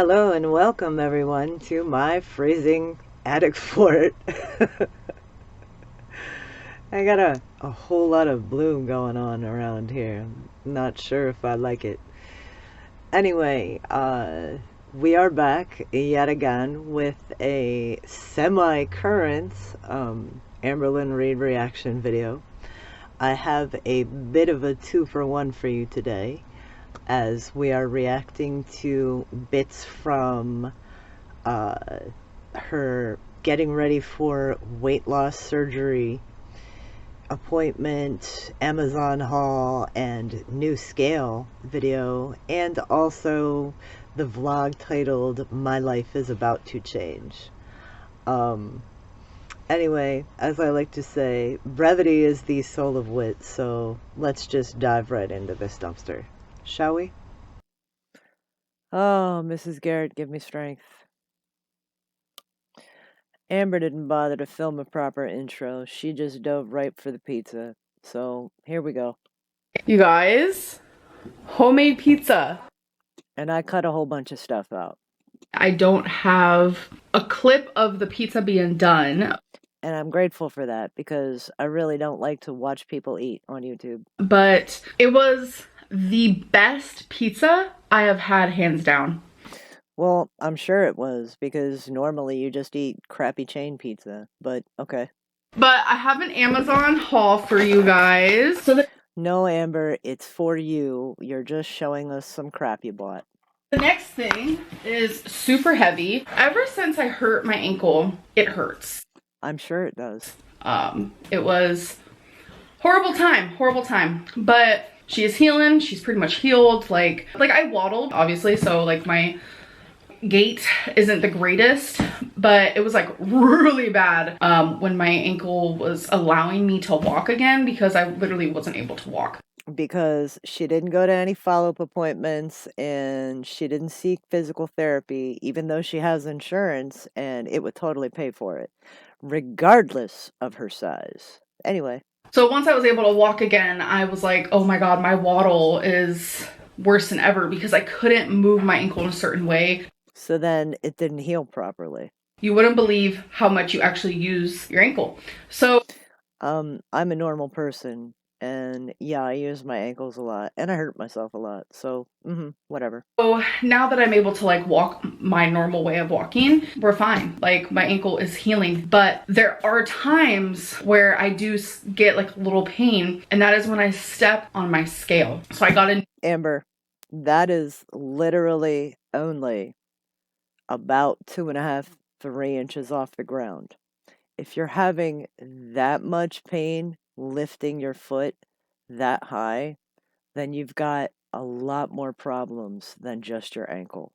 Hello and welcome everyone to my freezing attic fort. I got a whole lot of bloom going on around here. I'm not sure if I like it. Anyway, we are back yet again with a semi-current Amberlynn Reid reaction video. I have a bit of a 2-for-1 for you today, as we are reacting to bits from her getting ready for weight loss surgery appointment, Amazon haul, and new scale video, and also the vlog titled My Life is About to Change. Anyway, as I like to say, brevity is the soul of wit, so let's just dive right into this dumpster. Shall we? Oh, Mrs. Garrett, give me strength. Amber didn't bother to film a proper intro. She just dove right for the pizza. So, here we go. You guys, homemade pizza. And I cut a whole bunch of stuff out. I don't have a clip of the pizza being done. And I'm grateful for that because I really don't like to watch people eat on YouTube. But it was the best pizza I have had, hands down. Well, I'm sure it was because normally you just eat crappy chain pizza, but okay. But I have an Amazon haul for you guys. No, Amber, it's for you. You're just showing us some crap you bought. The next thing is super heavy. Ever since I hurt my ankle, it hurts. I'm sure it does. It was horrible time. But she is healing. She's pretty much healed. Like I waddled, obviously, so like my gait isn't the greatest, but it was like really bad when my ankle was allowing me to walk again, because I literally wasn't able to walk. Because she didn't go to any follow-up appointments and she didn't seek physical therapy, even though she has insurance and it would totally pay for it, regardless of her size. Anyway. So once I was able to walk again, I was like, oh my God, my waddle is worse than ever because I couldn't move my ankle in a certain way. So then it didn't heal properly. You wouldn't believe how much you actually use your ankle. So I'm a normal person, and yeah, I use my ankles a lot and I hurt myself a lot. So whatever. So now that I'm able to like walk my normal way of walking, we're fine. Like my ankle is healing, but there are times where I do get like a little pain, and that is when I step on my scale. So I got in. Amber, that is literally only about 2.5, 3 inches off the ground. If you're having that much pain lifting your foot that high, then you've got a lot more problems than just your ankle.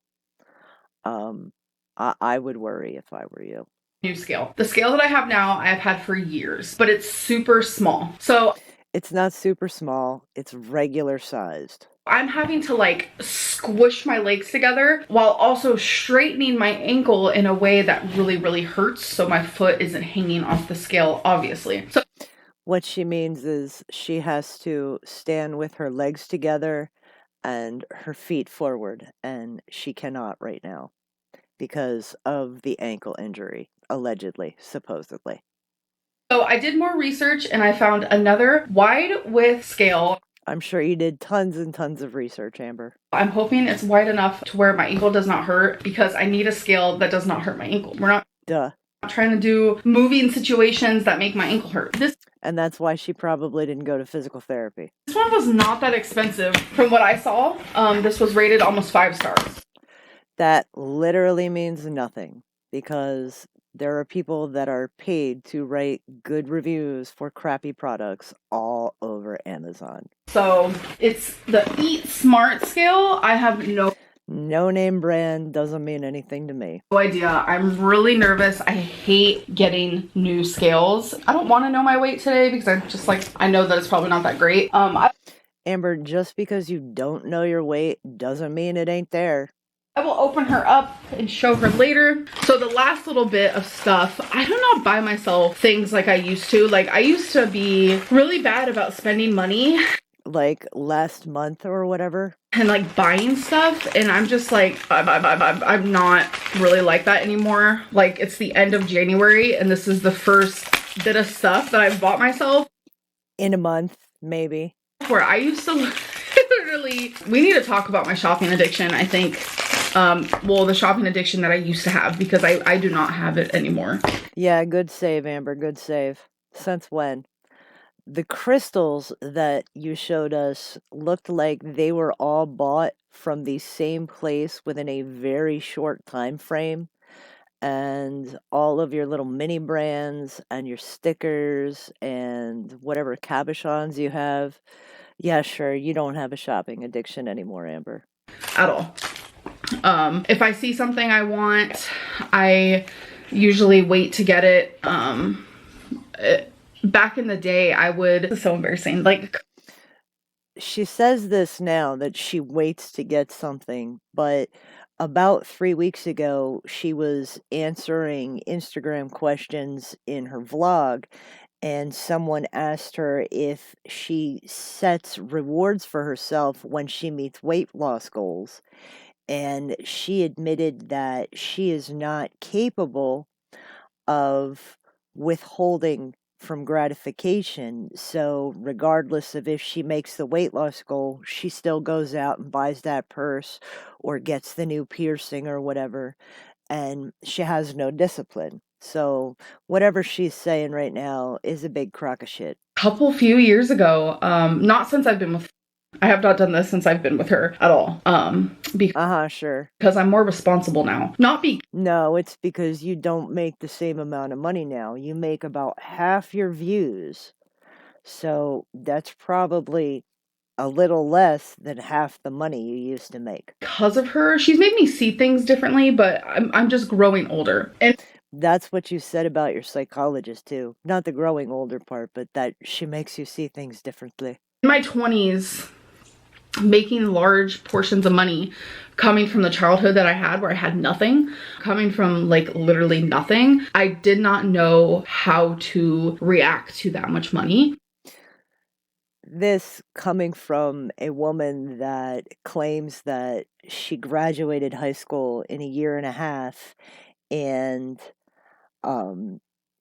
I would worry if I were you. New scale. The scale that I have now, I have had for years, but it's super small. So it's not super small, it's regular sized. I'm having to like squish my legs together while also straightening my ankle in a way that really hurts, so my foot isn't hanging off the scale, obviously. So what she means is she has to stand with her legs together and her feet forward, and she cannot right now because of the ankle injury, allegedly, supposedly. So I did more research and I found another wide width scale. I'm sure you did tons and tons of research, Amber. I'm hoping it's wide enough to where my ankle does not hurt, because I need a scale that does not hurt my ankle. We're not trying to do moving situations that make my ankle hurt. And that's why she probably didn't go to physical therapy. This one was not that expensive from what I saw. This was rated almost 5 stars. That literally means nothing, because there are people that are paid to write good reviews for crappy products all over Amazon. So it's the Eat Smart scale. I have no name brand, doesn't mean anything to me. No idea. I'm really nervous. I hate getting new scales. I don't want to know my weight today because I'm just like, I know that it's probably not that great. Amber, just because you don't know your weight doesn't mean it ain't there. I will open her up and show her later. So the last little bit of stuff, I do not buy myself things like I used to. Like I used to be really bad about spending money. like last month or whatever. And like buying stuff, and I'm just like, I'm not really like that anymore. Like, it's the end of January and this is the first bit of stuff that I've bought myself In a month, maybe. where I used to literally, we need to talk about my shopping addiction, I think. Well, the shopping addiction that I used to have, because I do not have it anymore. Yeah, good save, Amber, good save. Since when? The crystals that you showed us looked like they were all bought from the same place within a very short time frame. And all of your little mini brands and your stickers and whatever cabochons you have. Yeah, sure, you don't have a shopping addiction anymore, Amber. At all. If I see something I want, I usually wait to get it. Back in the day, I would, this is so embarrassing, like, She says this now that she waits to get something, but about 3 weeks ago, she was answering Instagram questions in her vlog, and someone asked her if she sets rewards for herself when she meets weight loss goals. And she admitted that she is not capable of withholding from gratification. So, regardless of if she makes the weight loss goal, she still goes out and buys that purse or gets the new piercing or whatever. And she has no discipline. So, whatever she's saying right now is a big crock of shit. few years ago, not since I've been with, I have not done this since I've been with her at all. Sure. Because I'm more responsible now. Not be No, it's because you don't make the same amount of money now. You make about half your views. So that's probably a little less than half the money you used to make. because of her. She's made me see things differently, but I'm just growing older. And That's what you said about your psychologist too. Not the growing older part, but that she makes you see things differently. in my 20s, making large portions of money, coming from the childhood that I had where I had nothing, coming from like literally nothing, I did not know how to react to that much money. This coming from a woman that claims that she graduated high school in a year and a half and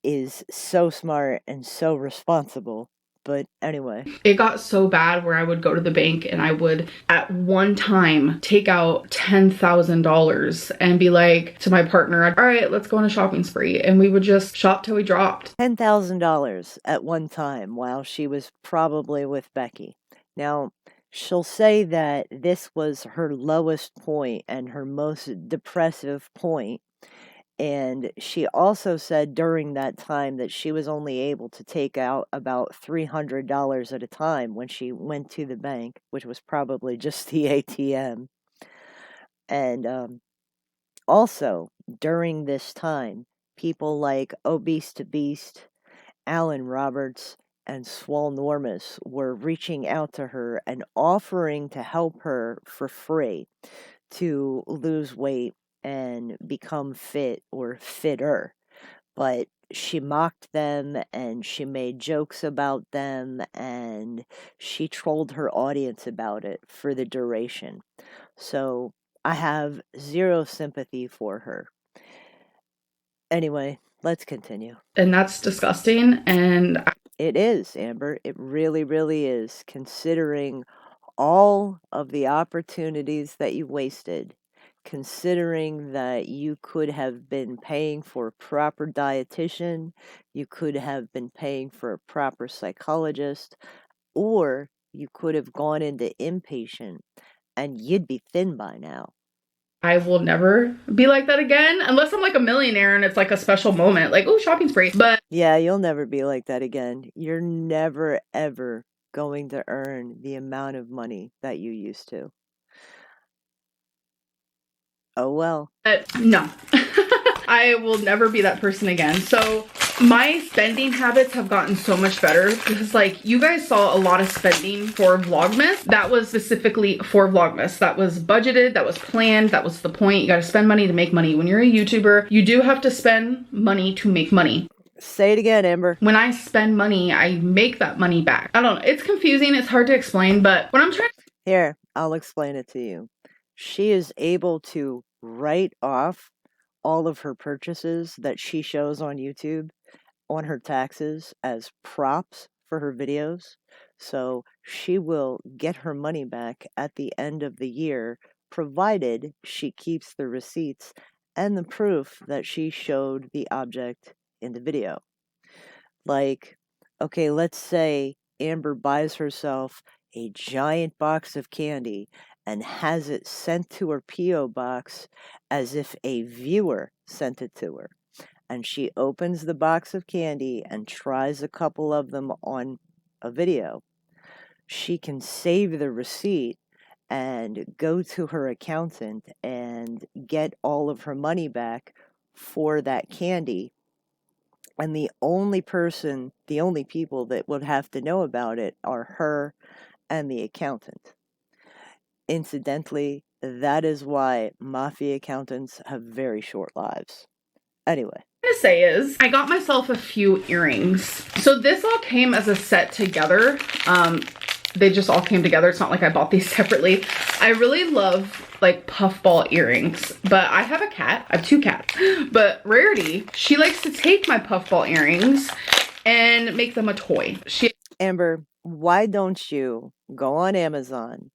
is so smart and so responsible. But anyway, It got so bad where I would go to the bank and I would at one time take out $10,000 and be like to my partner, all right, let's go on a shopping spree. And we would just shop till we dropped. $10,000 at one time while she was probably with Becky. Now, she'll say that this was her lowest point and her most depressive point. And she also said during that time that she was only able to take out about $300 at a time when she went to the bank, which was probably just the ATM. And also, during this time, people like Obese to Beast, Alan Roberts, and Swolnormous were reaching out to her and offering to help her for free to lose weight and become fit or fitter. But she mocked them and she made jokes about them and she trolled her audience about it for the duration. So I have zero sympathy for her. Anyway, let's continue. And that's disgusting. And It is, Amber. It really, really is, considering all of the opportunities that you wasted, considering that you could have been paying for a proper dietitian, you could have been paying for a proper psychologist, or you could have gone into inpatient and you'd be thin by now. I will never be like that again unless I'm like a millionaire and it's like a special moment, like, oh, shopping spree. But Yeah, you'll never be like that again. You're never, ever going to earn the amount of money that you used to. Oh well. no, I will never be that person again. So my spending habits have gotten so much better because like you guys saw a lot of spending for Vlogmas. That was specifically for Vlogmas. That was budgeted, that was planned, that was the point. You got to spend money to make money. When you're a YouTuber, you do have to spend money to make money. Say it again, Amber. When I spend money, I make that money back. I don't know. It's confusing. It's hard to explain, but what I'm trying to... Here, I'll explain it to you. She is able to write off all of her purchases that she shows on YouTube on her taxes as props for her videos. So she will get her money back at the end of the year, provided she keeps the receipts and the proof that she showed the object in the video. Like, okay, let's say Amber buys herself a giant box of candy and has it sent to her P.O. box as if a viewer sent it to her. And she opens the box of candy and tries a couple of them on a video. She can save the receipt and go to her accountant and get all of her money back for that candy. And the only people that would have to know about it are her and the accountant. Incidentally, that is why mafia accountants have very short lives. Anyway. To say is I got myself a few earrings. So this all came as a set together. They just all came together. It's not like I bought these separately. I really love like puffball earrings, but I have a cat. I have 2 cats. But Rarity, she likes to take my puffball earrings and make them a toy. Amber, why don't you go on Amazon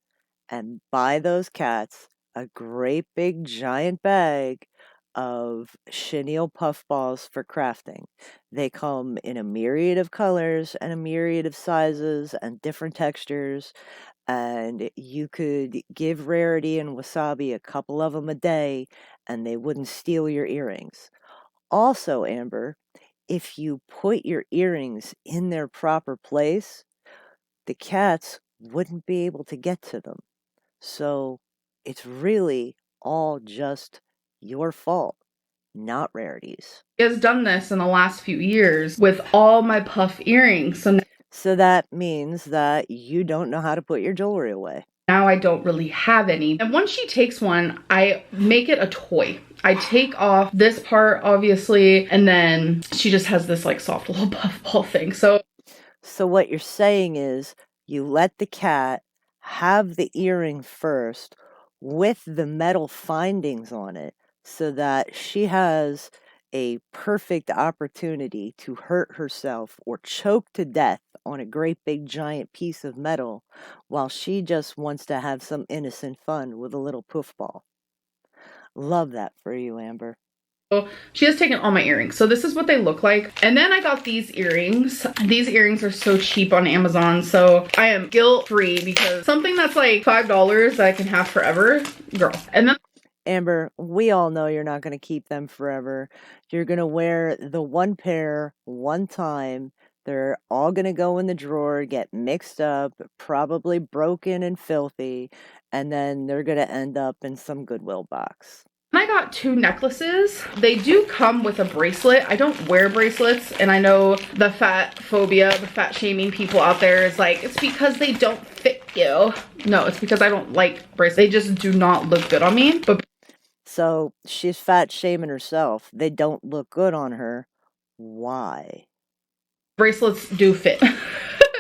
and buy those cats a great big giant bag of chenille puffballs for crafting? They come in a myriad of colors and a myriad of sizes and different textures, and you could give Rarity and Wasabi a couple of them a day and they wouldn't steal your earrings. Also, Amber, if you put your earrings in their proper place, the cats wouldn't be able to get to them. So it's really all just your fault, not Rarity's. She has done this in the last few years with all my puff earrings. So that means that you don't know how to put your jewelry away. Now I don't really have any. And once she takes one, I make it a toy. I take off this part, obviously, and then she just has this like soft little puffball thing. So what you're saying is you let the cat have the earring first with the metal findings on it so that she has a perfect opportunity to hurt herself or choke to death on a great big giant piece of metal while she just wants to have some innocent fun with a little puffball. Love that for you, Amber. She has taken all my earrings. So this is what they look like. And then I got these earrings. These earrings are so cheap on Amazon. So I am guilt-free because something that's like $5 that I can have forever, girl. And then Amber, we all know you're not going to keep them forever. You're going to wear the one pair one time. They're all going to go in the drawer, get mixed up, probably broken and filthy, and then they're going to end up in some Goodwill box. I got 2 necklaces. They do come with a bracelet. I don't wear bracelets, and I know the fat phobia, the fat shaming people out there is like, it's because they don't fit you. No, it's because I don't like bracelets. They just do not look good on me. But so she's fat shaming herself. They don't look good on her. Why? Bracelets do fit.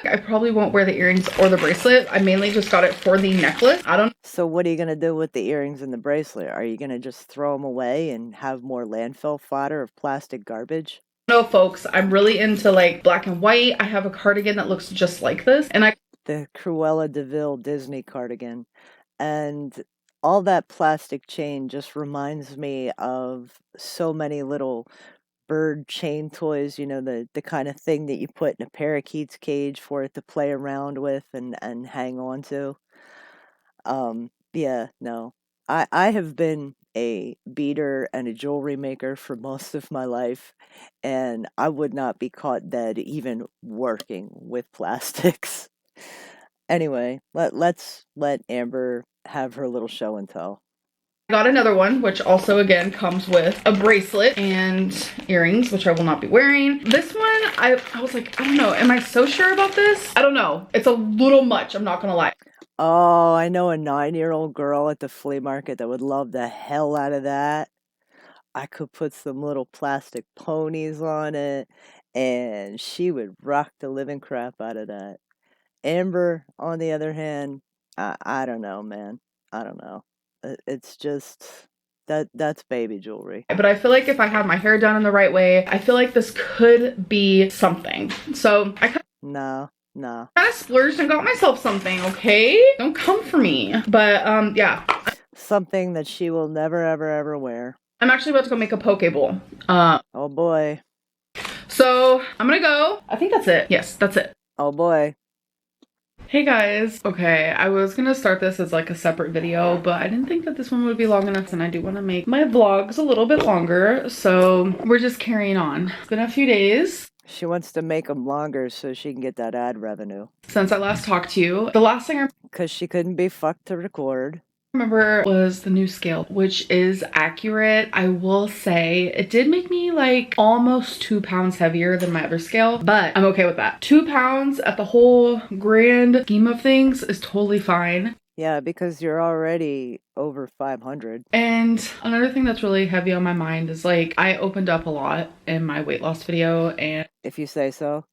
I probably won't wear the earrings or the bracelet. I mainly just got it for the necklace. I don't. So what are you going to do with the earrings and the bracelet? Are you going to just throw them away and have more landfill fodder of plastic garbage? No, folks, I'm really into like black and white. I have a cardigan that looks just like this. And the Cruella de Vil Disney cardigan. And all that plastic chain just reminds me of so many little bird chain toys, you know, the kind of thing that you put in a parakeet's cage for it to play around with and hang on to. Yeah, no. I have been a beater and a jewelry maker for most of my life, and I would not be caught dead even working with plastics. Anyway, let's let Amber have her little show and tell. I got another one, which also again comes with a bracelet and earrings, which I will not be wearing. This one, I was like, I don't know, am I so sure about this? I don't know. It's a little much, I'm not gonna lie. Oh, I know a 9-year-old girl at the flea market that would love the hell out of that. I could put some little plastic ponies on it, and she would rock the living crap out of that. Amber, on the other hand, I don't know, man. I don't know. It's just that's baby jewelry. But I feel like if I had my hair done in the right way, I feel like this could be something. So I No. kind of splurged and got myself something, okay? Don't come for me. But yeah. Something that she will never, ever, ever wear. I'm actually about to go make a poke bowl. Oh boy. So I'm gonna go. I think that's it. Yes, that's it. Oh boy. Hey guys. Okay, I was gonna start this as like a separate video, but I didn't think that this one would be long enough, and I do want to make my vlogs a little bit longer, so we're just carrying on. It's been a few days. She wants to make them longer so she can get that ad revenue. Since I last talked to you, the last thing I Because she couldn't be fucked to record. remember was the new scale, which is accurate. I will say it did make me like almost 2 pounds heavier than my other scale, but I'm okay with that. 2 pounds at the whole grand scheme of things is totally fine. Yeah, because you're already over 500. And another thing that's really heavy on my mind is like I opened up a lot in my weight loss video, and If you say so.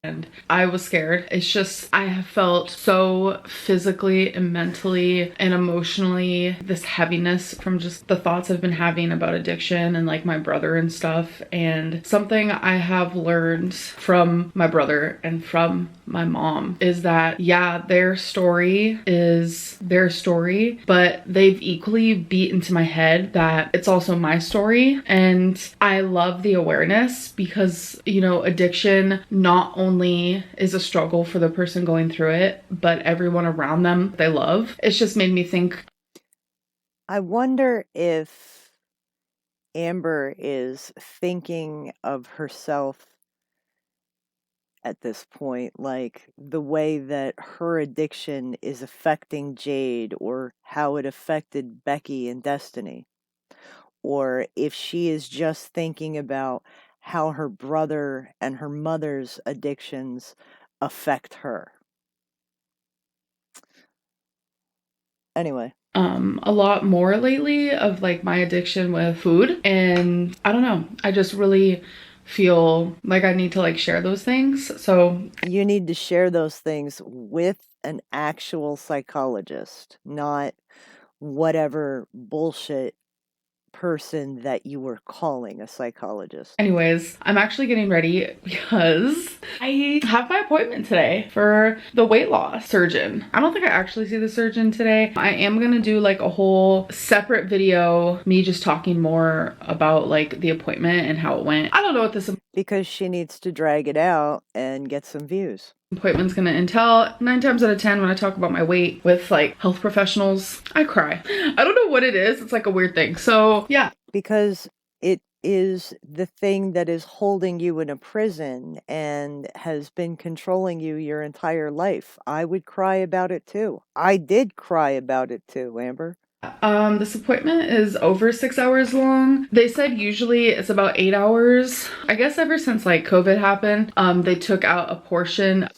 I was scared. It's just I have felt so physically and mentally and emotionally this heaviness from just the thoughts I've been having about addiction and like my brother and stuff. And something I have learned from my brother and from my mom is that yeah, their story is their story, but they've equally beat into my head that it's also my story. And I love the awareness because, you know, addiction not only is a struggle for the person going through it, but everyone around them they love. It's just made me think. I wonder if Amber is thinking of herself at this point, like the way that her addiction is affecting Jade, or how it affected Becky and Destiny, or if she is just thinking about how her brother and her mother's addictions affect her. Anyway. A lot more lately of like my addiction with food, and I don't know, I just really feel like I need to like share those things. So you need to share those things with an actual psychologist, not whatever bullshit person that you were calling a psychologist. anyways, I'm actually getting ready because I have my appointment today for the weight loss surgeon. I don't think I actually see the surgeon today. I am gonna do like a whole separate video, me just talking more about like the appointment and how it went. I don't know what this Because she needs to drag it out and get some views. appointment's gonna entail. 9 times out of 10 when I talk about my weight with like health professionals, I cry. I don't know what it is. It's like a weird thing. So yeah. Because it is the thing that is holding you in a prison and has been controlling you your entire life. I would cry about it too. I did cry about it too, Amber. This appointment is over 6 hours long. They said usually it's about 8 hours. I guess ever since like COVID happened, they took out a portion.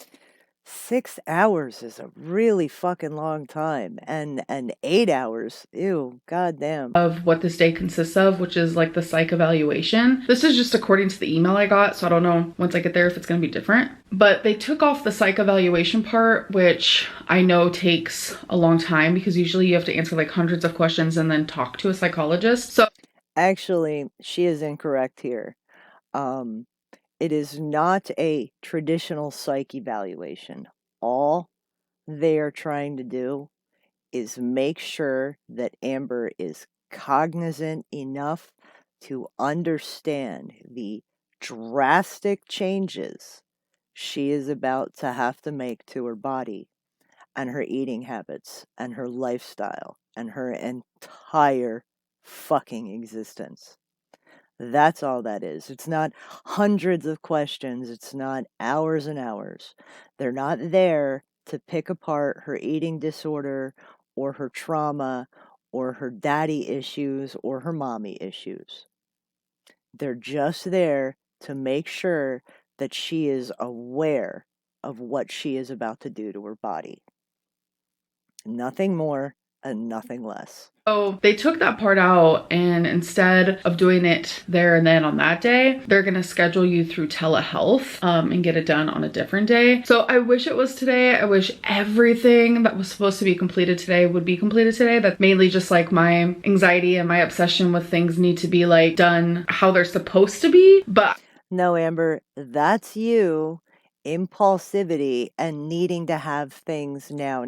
6 hours is a really fucking long time, and 8 hours, ew, goddamn. Of what this day consists of, which is like the psych evaluation. This is just according to the email I got, so I don't know once I get there if it's gonna be different. But they took off the psych evaluation part, which I know takes a long time because usually you have to answer like hundreds of questions and then talk to a psychologist. So actually, she is incorrect here. It is not a traditional psych evaluation. All they are trying to do is make sure that Amber is cognizant enough to understand the drastic changes she is about to have to make to her body and her eating habits and her lifestyle and her entire fucking existence. That's all that is. It's not hundreds of questions. It's not hours and hours. They're not there to pick apart her eating disorder or her trauma or her daddy issues or her mommy issues. They're just there to make sure that she is aware of what she is about to do to her body. Nothing more, and nothing less. So they took that part out, and instead of doing it there and then on that day, they're gonna schedule you through telehealth and get it done on a different day. So I wish it was today. I wish everything that was supposed to be completed today would be completed today. That's mainly just like my anxiety and my obsession with things need to be like done how they're supposed to be. But No, Amber, that's you, impulsivity and needing to have things now.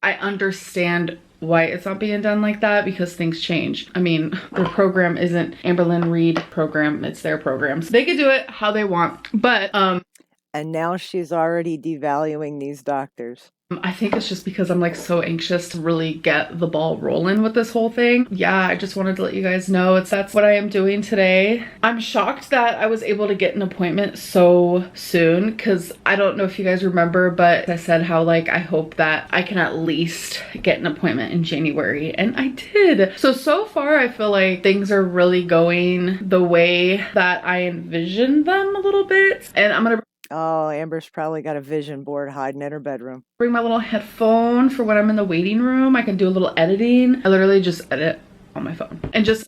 I understand why it's not being done like that, because things change. I mean, their program isn't Amberlynn Reed program, it's their programs. They could do it how they want, but And now she's already devaluing these doctors. I think it's just because I'm like so anxious to really get the ball rolling with this whole thing. Yeah, I just wanted to let you guys know that's what I am doing today. I'm shocked that I was able to get an appointment so soon, because I don't know if you guys remember, but I said how like I hope that I can at least get an appointment in January, and I did. So far I feel like things are really going the way that I envisioned them a little bit, and I'm gonna Oh, Amber's probably got a vision board hiding in her bedroom. bring my little headphone for when I'm in the waiting room. I can do a little editing. I literally just edit on my phone and just...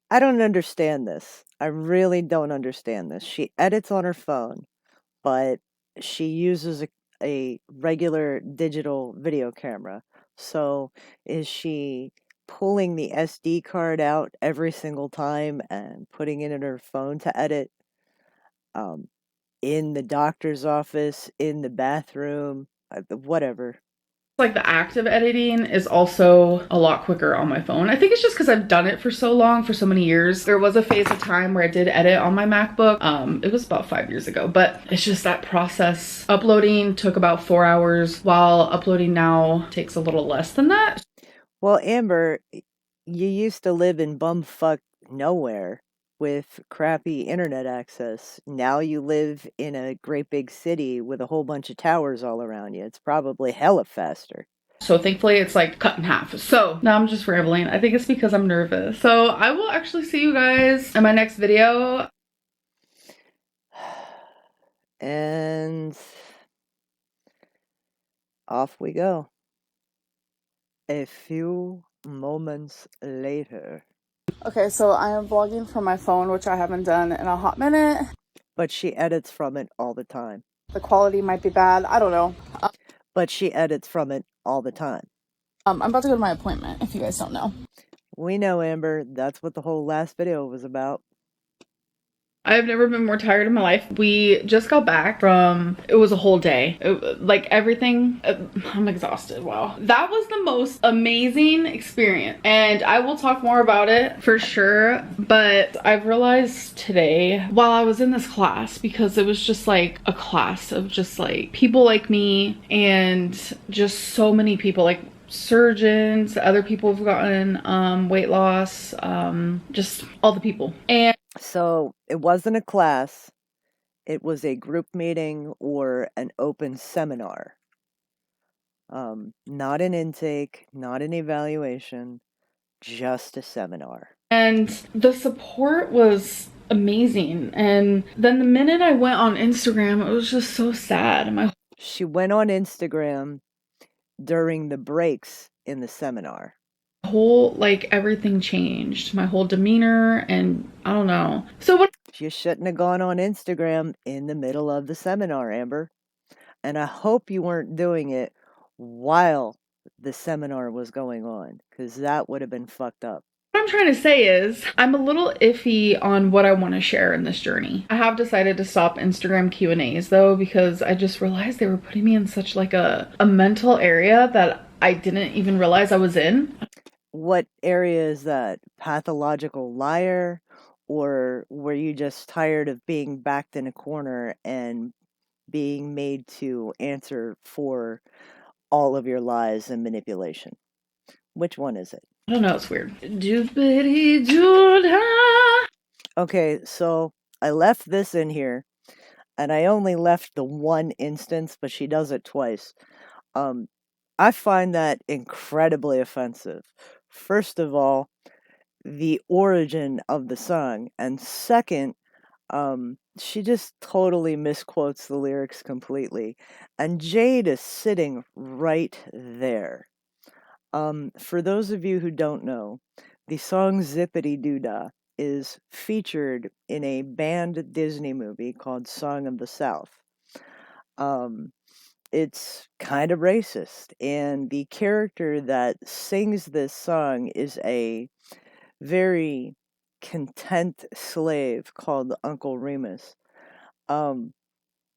I don't understand this. I really don't understand this. She edits on her phone, but she uses a regular digital video camera. So is she pulling the SD card out every single time and putting it in her phone to edit? In the doctor's office, in the bathroom, whatever. like the active editing is also a lot quicker on my phone. I think it's just because I've done it for so long, for so many years. There was a phase of time where I did edit on my MacBook. It was about 5 years ago, but it's just that process. Uploading took about 4 hours, while uploading now takes a little less than that. Well, Amber, you used to live in bumfuck nowhere with crappy internet access. Now you live in a great big city with a whole bunch of towers all around you. It's probably hella faster. So thankfully it's like cut in half. So now I'm just rambling. I think it's because I'm nervous. So I will actually see you guys in my next video. And off we go. A few moments later. Okay, so I am vlogging from my phone, which I haven't done in a hot minute. But she edits from it all the time. The quality might be bad. I don't know. But she edits from it all the time. I'm about to go to my appointment, if you guys don't know. We know, Amber. That's what the whole last video was about. I've never been more tired in my life. We just got back from, it was a whole day. Like everything, I'm exhausted, wow. That was the most amazing experience. And I will talk more about it for sure. But I've realized today, while I was in this class, because it was just like a class of just like people like me and just so many people, like surgeons, other people who've gotten weight loss, just all the people. And so it wasn't a class, it was a group meeting or an open seminar. Not an intake, not an evaluation, just a seminar. And the support was amazing. And then the minute I went on Instagram, it was just so sad. She went on Instagram during the breaks in the seminar. Whole, like, everything changed. My whole demeanor, and I don't know. So what? You shouldn't have gone on Instagram in the middle of the seminar, Amber. And I hope you weren't doing it while the seminar was going on, because that would have been fucked up. What I'm trying to say is I'm a little iffy on what I want to share in this journey. I have decided to stop Instagram Q&As though, because I just realized they were putting me in such like a mental area that I didn't even realize I was in. What area is that? Pathological liar? Or were you just tired of being backed in a corner and being made to answer for all of your lies and manipulation? Which one is it? I don't know, it's weird. Okay, so I left this in here, and I only left the one instance, but she does it twice. I find that incredibly offensive. First of all, the origin of the song, and second, she just totally misquotes the lyrics completely. And Jade is sitting right there. For those of you who don't know, the song Zippity Doo Dah is featured in a banned Disney movie called Song of the South. It's kind of racist, and the character that sings this song is a very content slave called Uncle Remus.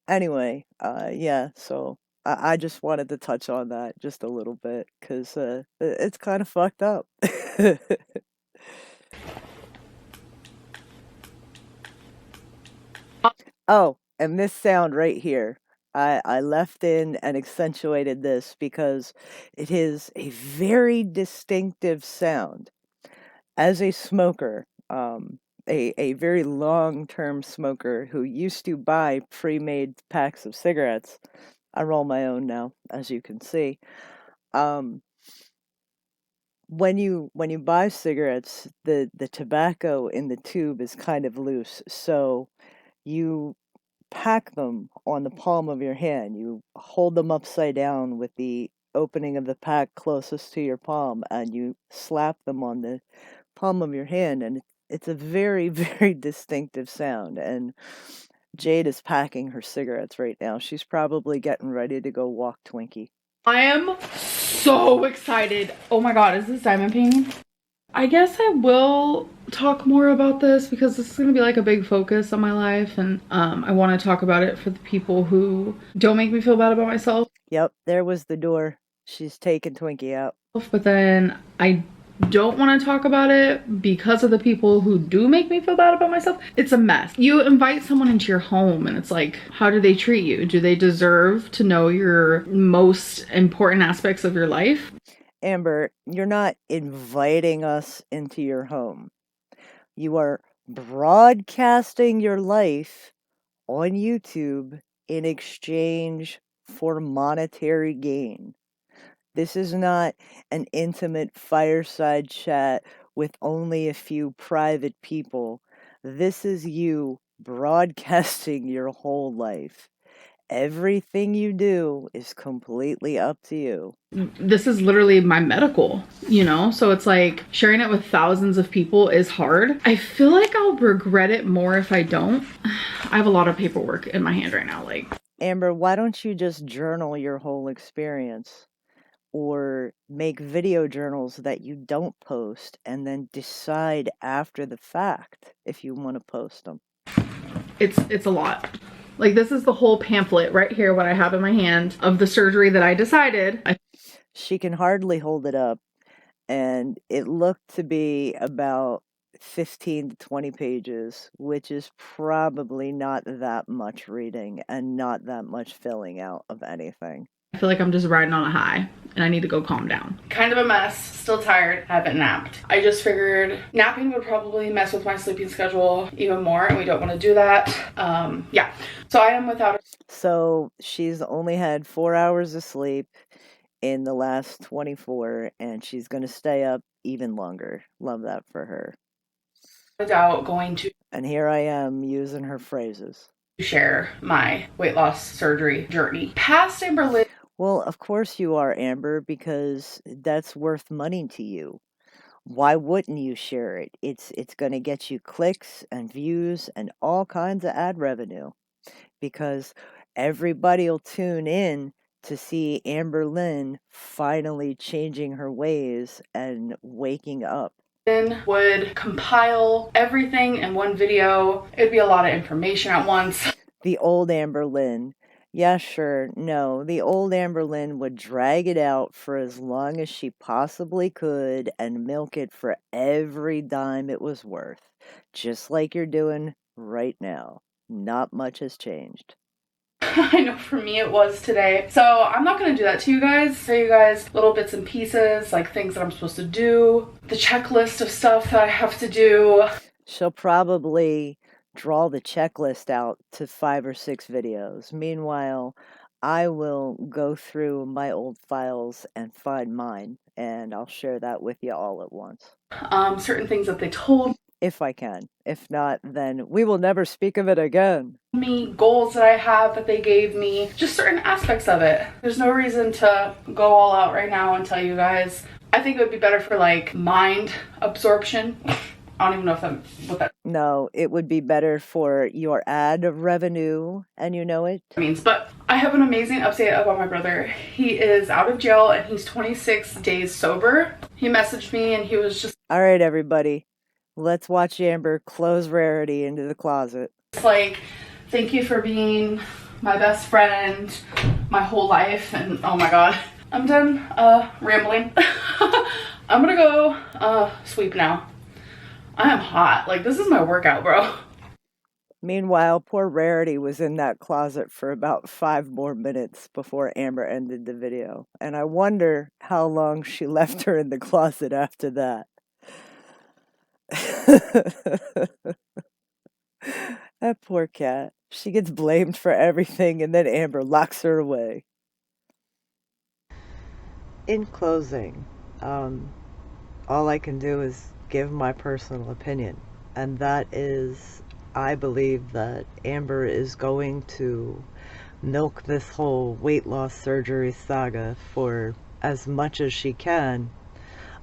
Anyway, yeah, so I just wanted to touch on that just a little bit because it's kind of fucked up. Oh, and this sound right here. I left in and accentuated this because it is a very distinctive sound. As a smoker, a very long-term smoker who used to buy pre-made packs of cigarettes, I roll my own now, as you can see. When you buy cigarettes, the tobacco in the tube is kind of loose, so you pack them on the palm of your hand. You hold them upside down with the opening of the pack closest to your palm, and you slap them on the palm of your hand, and it's a very, very distinctive sound. And Jade is packing her cigarettes right now. She's probably getting ready to go walk Twinkie. I am so excited. Oh my god, is this diamond painting? I guess I will talk more about this because this is going to be like a big focus on my life, and I want to talk about it for the people who don't make me feel bad about myself. Yep, there was the door. She's taking Twinkie out. But then I don't want to talk about it because of the people who do make me feel bad about myself. It's a mess. You invite someone into your home and it's like, how do they treat you? Do they deserve to know your most important aspects of your life? Amber, you're not inviting us into your home. You are broadcasting your life on YouTube in exchange for monetary gain. This is not an intimate fireside chat with only a few private people. This is you broadcasting your whole life. Everything you do is completely up to you. This is literally my medical, you know? So it's like sharing it with thousands of people is hard. I feel like I'll regret it more if I don't. I have a lot of paperwork in my hand right now. Like, Amber, why don't you just journal your whole experience? Or make video journals that you don't post and then decide after the fact if you want to post them. it's a lot. Like, this is the whole pamphlet right here, what I have in my hand of the surgery that I decided. She can hardly hold it up, and it looked to be about 15 to 20 pages, which is probably not that much reading and not that much filling out of anything. I feel like I'm just riding on a high and I need to go calm down. Kind of a mess, still tired, haven't napped. I just figured napping would probably mess with my sleeping schedule even more, and we don't want to do that. Yeah, so I am without. So she's only had 4 hours of sleep in the last 24, and she's going to stay up even longer. Love that for her. A doubt going to. And here I am using her phrases. Share my weight loss surgery journey. Past Amberlynn. Well, of course you are, Amber, because that's worth money to you. Why wouldn't you share it? It's going to get you clicks and views and all kinds of ad revenue, because everybody will tune in to see Amberlynn finally changing her ways and waking up. Would compile everything in one video. It'd be a lot of information at once. The old Amberlynn. Yeah, sure. No, the old Amberlynn would drag it out for as long as she possibly could and milk it for every dime it was worth. Just like you're doing right now. Not much has changed. I know for me it was today. So I'm not going to do that to you guys. Show you guys little bits and pieces, like things that I'm supposed to do, the checklist of stuff that I have to do. She'll probably draw the checklist out to 5 or 6 videos. Meanwhile, I will go through my old files and find mine, and I'll share that with you all at once. Certain things that they told if I can. If not, then we will never speak of it again. Me, goals that I have that they gave me, just certain aspects of it. There's no reason to go all out right now and tell you guys. I think it would be better for like mind absorption. I don't even know if what that No, it would be better for your ad revenue, and you know it. means. But I have an amazing update about my brother. He is out of jail and he's 26 days sober. He messaged me and he was just All right, everybody. Let's watch Amber close Rarity into the closet. like, thank you for being my best friend my whole life. And oh my god, I'm done rambling. I'm gonna go sweep now. I am hot. Like, this is my workout, bro. Meanwhile, poor Rarity was in that closet for about 5 more minutes before Amber ended the video. And I wonder how long she left her in the closet after that. That poor cat. She gets blamed for everything and then Amber locks her away. In closing, all I can do is give my personal opinion, and that is, I believe that Amber is going to milk this whole weight loss surgery saga for as much as she can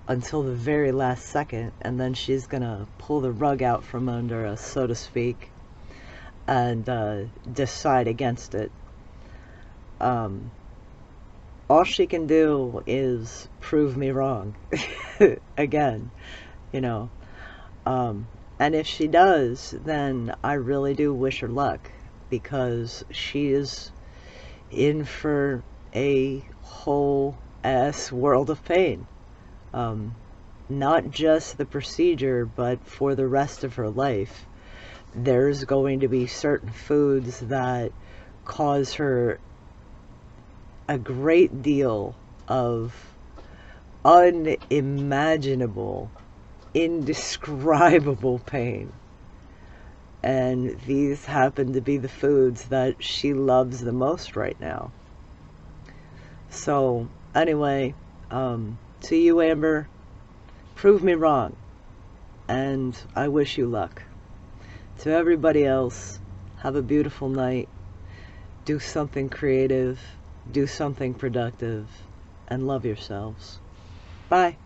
until the very last second, and then she's gonna pull the rug out from under us, so to speak, and decide against it. All she can do is prove me wrong again, you know. And if she does, then I really do wish her luck, because she is in for a whole ass world of pain. Not just the procedure, but for the rest of her life. There's going to be certain foods that cause her a great deal of unimaginable, indescribable pain. And these happen to be the foods that she loves the most right now. So, anyway, to you, Amber, prove me wrong, and I wish you luck. To everybody else, have a beautiful night. Do something creative, do something productive, and love yourselves. Bye.